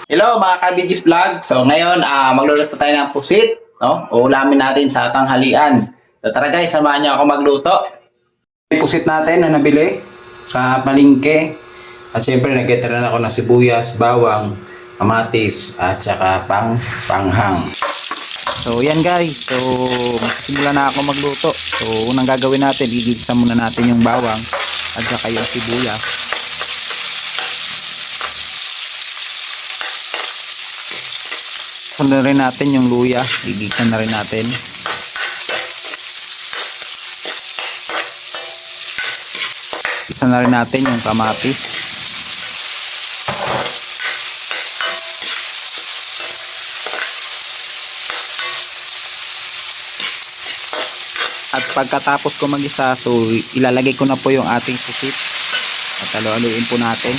Hello mga ka-BG's Vlog. So ngayon magluluto tayo ng pusit, no? Uulamin natin sa tanghalian. So tara guys, samahan niyo ako magluto. Pusit natin na nabili sa palengke. At syempre nagkita ako ng sibuyas, bawang, kamatis at saka panghang. So yan guys, so magsisimula na ako magluto. So unang gagawin natin, igigisa muna natin yung bawang at saka yung sibuyas. Sundan rin natin yung luya, gigigsan na rin natin. Gigsan na rin natin yung kamatis. At pagkatapos ko mag-isa, so ilalagay ko na po yung ating pusit at halo-haluin po natin.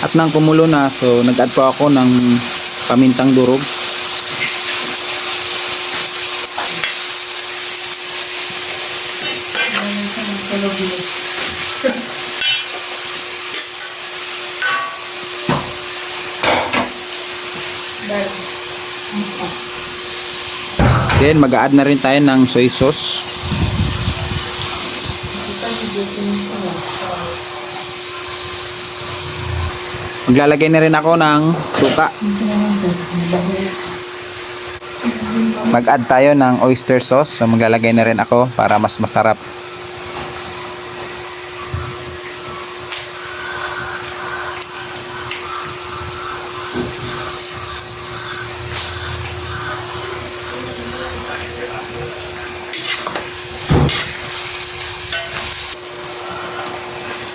At nang kumulo na, so nag-add po ako ng pamintang durog. Then mag-add na rin tayo ng soy sauce. Maglalagay na rin ako ng suka. Mag-add tayo ng oyster sauce. So maglalagay na rin ako para mas masarap.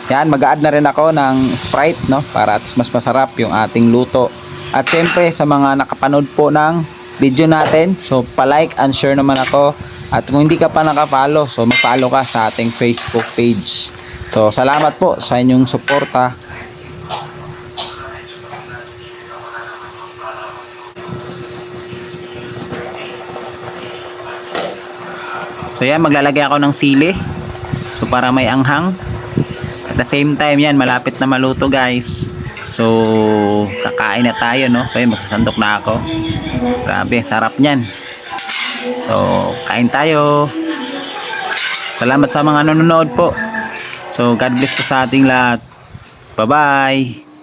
Yan, mag-add na rin ako ng Sprite, no, para at mas masarap yung ating luto. At syempre sa mga nakapanood po ng video natin, so pa-like and share naman ako. At kung hindi ka pa nakapollow, so mag-follow ka sa ating Facebook page. So salamat po sa inyong suporta. So yan, maglalagay ako ng sili. So para may anghang. At the same time yan, malapit na maluto guys. So kakain na tayo, no. So yun, magsasandok na ako. Grabe, sarap niyan. So kain tayo. Salamat sa mga nanonood po. So God bless po sa ating lahat. Bye bye.